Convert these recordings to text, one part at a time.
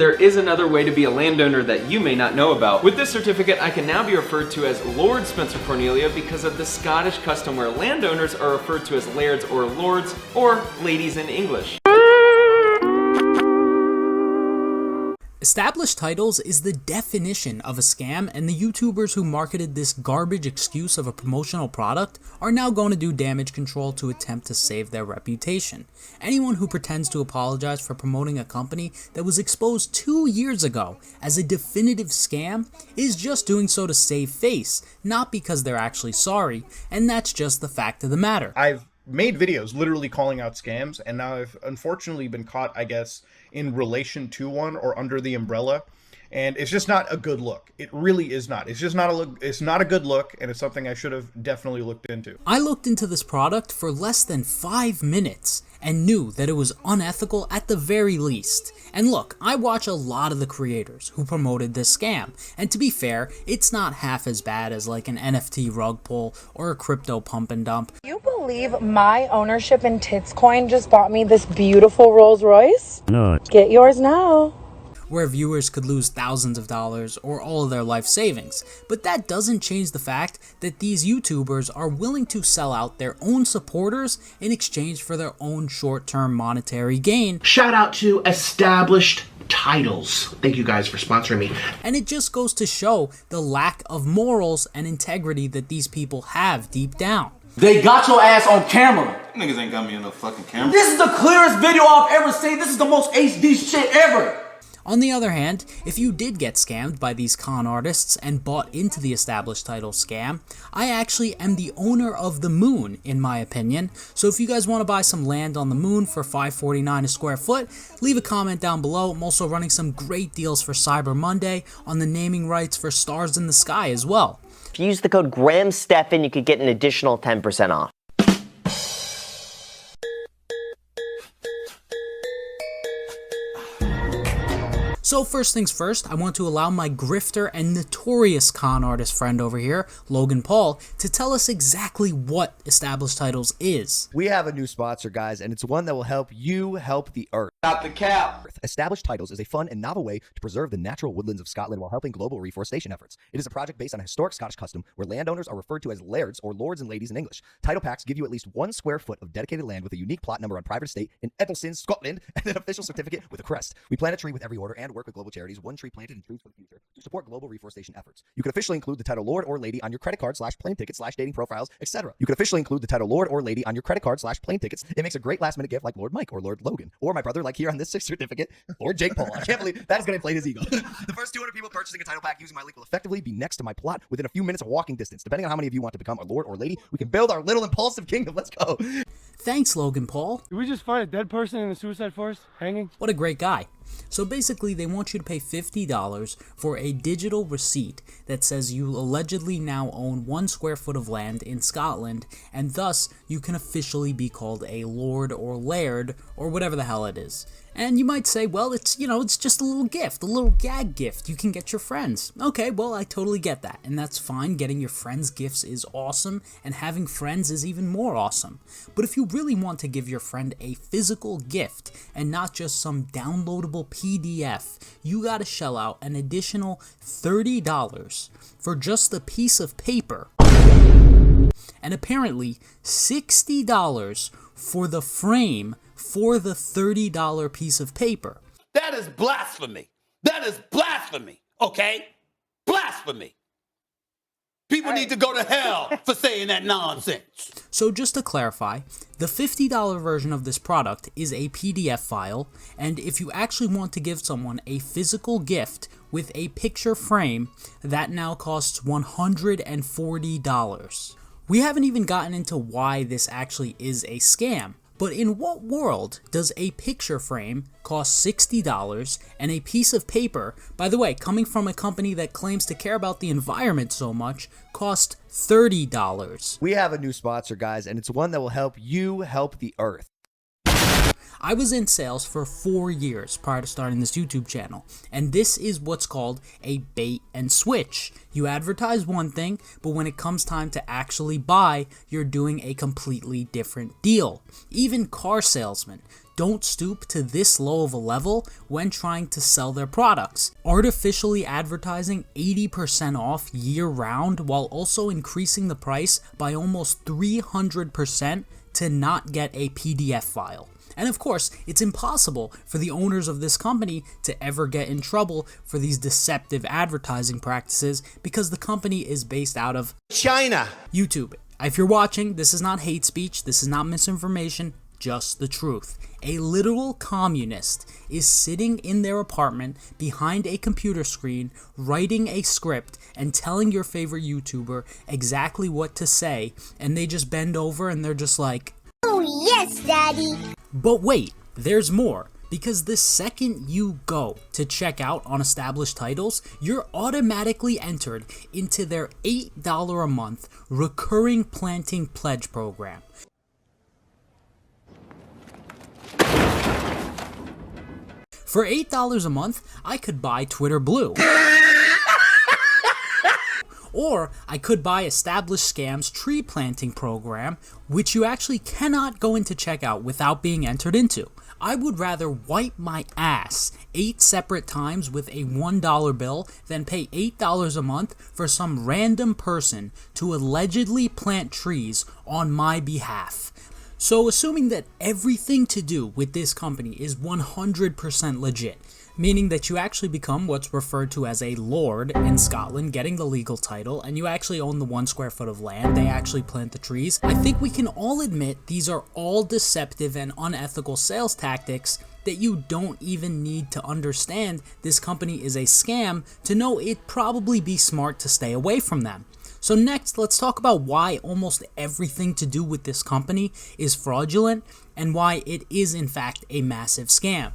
There is another way to be a landowner that you may not know about. With this certificate, I can now be referred to as Lord Spencer Cornelia because of the Scottish custom where landowners are referred to as lairds or lords, or ladies in English. Established titles is the definition of a scam, and the YouTubers who marketed this garbage excuse of a promotional product are now going to do damage control to attempt to save their reputation. Anyone who pretends to apologize for promoting a company that was exposed 2 years ago as a definitive scam is just doing so to save face, not because they're actually sorry, and that's just the fact of the matter. I've made videos literally calling out scams, and now I've unfortunately been caught, I guess, in relation to one or under the umbrella, and it's just not a good look. It really is not. It's just not a look. It's not a good look, and it's something I should have definitely looked into. I looked into this product for less than 5 minutes and knew that it was unethical at the very least. And look, I watch a lot of the creators who promoted this scam, and to be fair, it's not half as bad as like an NFT rug pull or a crypto pump and dump. You believe my ownership in Titscoin just bought me this beautiful Rolls Royce? No. Get yours now. Where viewers could lose thousands of dollars or all of their life savings. But that doesn't change the fact that these YouTubers are willing to sell out their own supporters in exchange for their own short-term monetary gain. Shout out to Established Titles. Thank you guys for sponsoring me. And it just goes to show the lack of morals and integrity that these people have deep down. They got your ass on camera. Niggas ain't got me on no fucking camera. This is the clearest video I've ever seen. This is the most HD shit ever. On the other hand, if you did get scammed by these con artists and bought into the Established Title scam, I actually am the owner of the moon, in my opinion. So if you guys want to buy some land on the moon for $5.49 a square foot, leave a comment down below. I'm also running some great deals for Cyber Monday on the naming rights for Stars in the Sky as well. If you use the code GRAHAMSTEPHAN, you could get an additional 10% off. So first things first, I want to allow my grifter and notorious con artist friend over here, Logan Paul, to tell us exactly what Established Titles is. We have a new sponsor, guys, and it's one that will help you help the earth. Not the cap. Established Titles is a fun and novel way to preserve the natural woodlands of Scotland while helping global reforestation efforts. It is a project based on a historic Scottish custom where landowners are referred to as lairds or lords and ladies in English. Title packs give you at least 1 square foot of dedicated land with a unique plot number on private estate in Eccleston, Scotland, and an official certificate with a crest. We plant a tree with every order and work with global charities, one tree planted and trees for the future, to support global reforestation efforts. You can officially include the title Lord or Lady on your credit card / plane tickets / dating profiles, etc. You can officially include the title Lord or Lady on your credit card / plane tickets. It makes a great last minute gift like Lord Mike or Lord Logan, or my brother like here on this certificate, Lord Jake Paul. I can't believe that is going to inflate his ego. The first 200 people purchasing a title pack using my link will effectively be next to my plot within a few minutes of walking distance. Depending on how many of you want to become a Lord or Lady, we can build our little impulsive kingdom. Let's go. Thanks, Logan Paul. Did we just find a dead person in the suicide forest hanging? What a great guy. So basically, they want you to pay $50 for a digital receipt that says you allegedly now own 1 square foot of land in Scotland, and thus you can officially be called a lord or laird or whatever the hell it is. And you might say, well, it's just a little gift, a little gag gift you can get your friends. Okay, well, I totally get that, and that's fine. Getting your friends gifts is awesome, and having friends is even more awesome. But if you really want to give your friend a physical gift and not just some downloadable PDF, you gotta shell out an additional $30 for just the piece of paper, and apparently $60 for the frame for the $30 piece of paper. That is blasphemy. That is blasphemy. Okay? Blasphemy. People need to go to hell for saying that nonsense. So just to clarify, the $50 version of this product is a PDF file, and if you actually want to give someone a physical gift with a picture frame, that now costs $140. We haven't even gotten into why this actually is a scam. But in what world does a picture frame cost $60 and a piece of paper, by the way, coming from a company that claims to care about the environment so much, cost $30? We have a new sponsor, guys, and it's one that will help you help the earth. I was in sales for 4 years prior to starting this YouTube channel, and this is what's called a bait and switch. You advertise one thing, but when it comes time to actually buy, you're doing a completely different deal. Even car salesmen don't stoop to this low of a level when trying to sell their products. Artificially advertising 80% off year-round while also increasing the price by almost 300% to not get a PDF file. And of course, it's impossible for the owners of this company to ever get in trouble for these deceptive advertising practices because the company is based out of China. YouTube. If you're watching, this is not hate speech, this is not misinformation, just the truth. A literal communist is sitting in their apartment behind a computer screen, writing a script and telling your favorite YouTuber exactly what to say, and they just bend over and they're just like, "Oh yes, Daddy." But wait, there's more. Because the second you go to check out on established titles, you're automatically entered into their $8 a month recurring planting pledge program. For $8 a month, I could buy Twitter Blue. Or I could buy Established Scam's tree planting program, which you actually cannot go into checkout without being entered into. I would rather wipe my ass 8 separate times with a $1 bill than pay $8 a month for some random person to allegedly plant trees on my behalf. So assuming that everything to do with this company is 100% legit, meaning that you actually become what's referred to as a lord in Scotland, getting the legal title, and you actually own the 1 square foot of land, they actually plant the trees, I think we can all admit these are all deceptive and unethical sales tactics that you don't even need to understand this company is a scam to know it'd probably be smart to stay away from them. So next, let's talk about why almost everything to do with this company is fraudulent and why it is in fact a massive scam.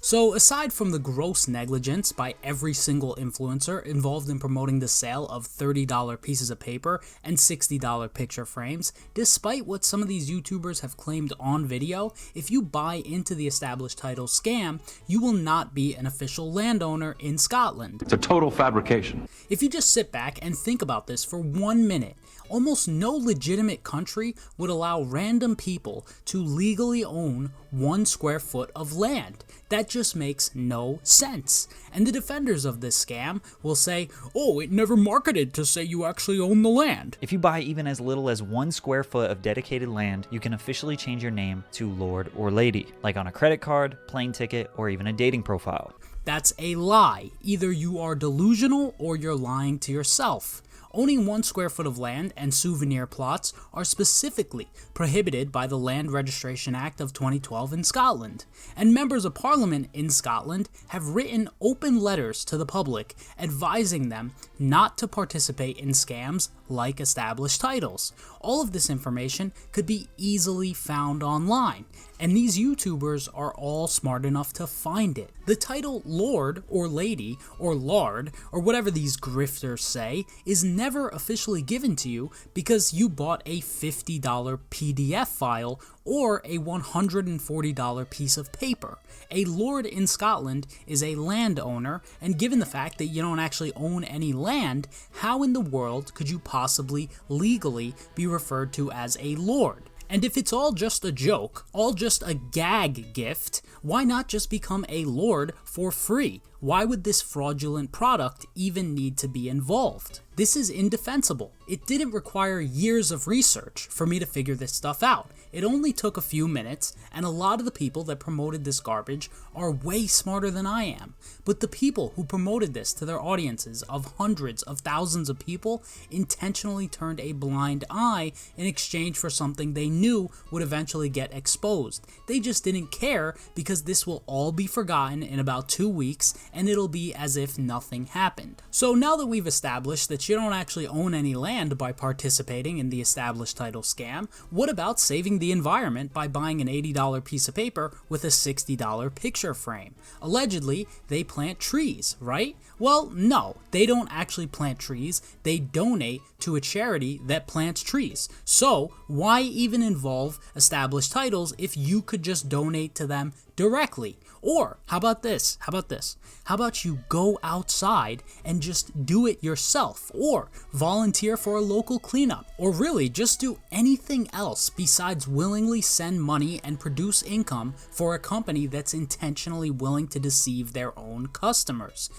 So aside from the gross negligence by every single influencer involved in promoting the sale of $30 pieces of paper and $60 picture frames, despite what some of these YouTubers have claimed on video, if you buy into the established title scam, you will not be an official landowner in Scotland. It's a total fabrication. If you just sit back and think about this for 1 minute, almost no legitimate country would allow random people to legally own 1 square foot of land. That just makes no sense. And the defenders of this scam will say, oh, it never marketed to say you actually own the land. If you buy even as little as 1 square foot of dedicated land, you can officially change your name to Lord or Lady, like on a credit card, plane ticket, or even a dating profile. That's a lie. Either you are delusional or you're lying to yourself. Owning 1 square foot of land and souvenir plots are specifically prohibited by the Land Registration Act of 2012 in Scotland, and members of Parliament in Scotland have written open letters to the public advising them not to participate in scams like established titles. All of this information could be easily found online, and these YouTubers are all smart enough to find it. The title Lord or Lady or Lard or whatever these grifters say is never officially given to you because you bought a $50 PDF file or a $140 piece of paper. A lord in Scotland is a landowner, and given the fact that you don't actually own any land, how in the world could you possibly legally be referred to as a lord? And if it's all just a joke, all just a gag gift, why not just become a lord for free? Why would this fraudulent product even need to be involved? This is indefensible. It didn't require years of research for me to figure this stuff out. It only took a few minutes, and a lot of the people that promoted this garbage are way smarter than I am. But the people who promoted this to their audiences of hundreds of thousands of people intentionally turned a blind eye in exchange for something they knew would eventually get exposed. They just didn't care because this will all be forgotten in about 2 weeks, and it'll be as if nothing happened. So now that we've established that you don't actually own any land by participating in the established title scam, what about saving the environment by buying an $80 piece of paper with a $60 picture frame? Allegedly, they plant trees, right? Well, no, they don't actually plant trees, they donate to a charity that plants trees. So, why even involve established titles if you could just donate to them directly? Or, how about this? How about you go outside and just do it yourself? Or volunteer for a local cleanup? Or really, just do anything else besides willingly send money and produce income for a company that's intentionally willing to deceive their own customers.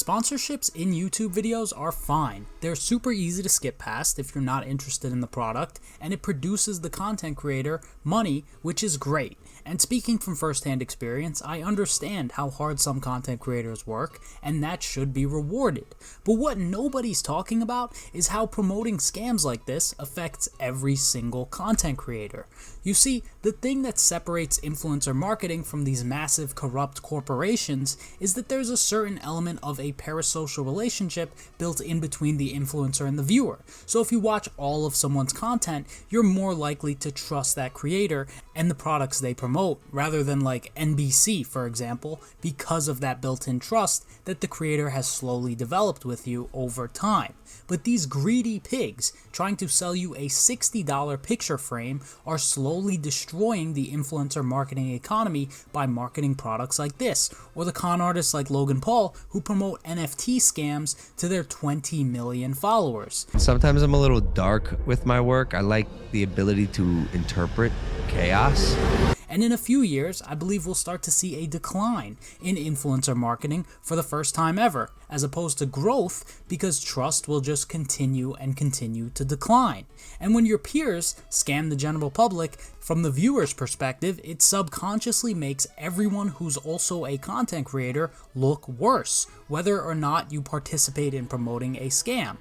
Sponsorships in YouTube videos are fine. They're super easy to skip past if you're not interested in the product, and it produces the content creator money, which is great. And speaking from firsthand experience, I understand how hard some content creators work, and that should be rewarded. But what nobody's talking about is how promoting scams like this affects every single content creator. You see, the thing that separates influencer marketing from these massive corrupt corporations is that there's a certain element of a parasocial relationship built in between the influencer and the viewer. So if you watch all of someone's content, you're more likely to trust that creator and the products they promote, rather than like NBC, for example, because of that built-in trust that the creator has slowly developed with you over time. But these greedy pigs trying to sell you a $60 picture frame are slowly destroying the influencer marketing economy by marketing products like this, or the con artists like Logan Paul who promote NFT scams to their 20 million followers. Sometimes I'm a little dark with my work. I like the ability to interpret chaos. And in a few years, I believe we'll start to see a decline in influencer marketing for the first time ever, as opposed to growth, because trust will just continue and continue to decline. And when your peers scam the general public, from the viewer's perspective, it subconsciously makes everyone who's also a content creator look worse, whether or not you participate in promoting a scam.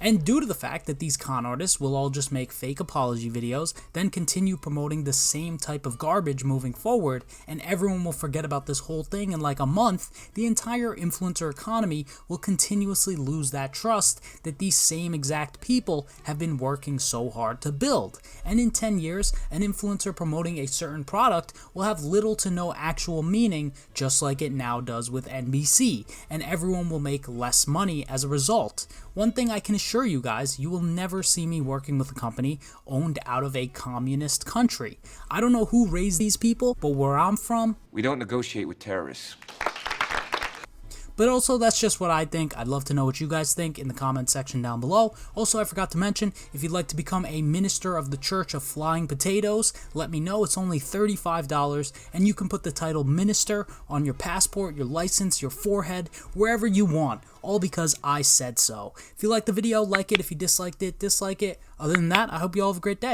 And due to the fact that these con artists will all just make fake apology videos, then continue promoting the same type of garbage moving forward, and everyone will forget about this whole thing in like a month, the entire influencer economy will continuously lose that trust that these same exact people have been working so hard to build. And in 10 years, an influencer promoting a certain product will have little to no actual meaning, just like it now does with NBC, and everyone will make less money as a result. One thing I can assure you guys, you will never see me working with a company owned out of a communist country. I don't know who raised these people, but where I'm from, we don't negotiate with terrorists. But also, that's just what I think. I'd love to know what you guys think in the comment section down below. Also, I forgot to mention, if you'd like to become a minister of the Church of Flying Potatoes, let me know. It's only $35, and you can put the title minister on your passport, your license, your forehead, wherever you want, all because I said so. If you liked the video, like it. If you disliked it, dislike it. Other than that, I hope you all have a great day.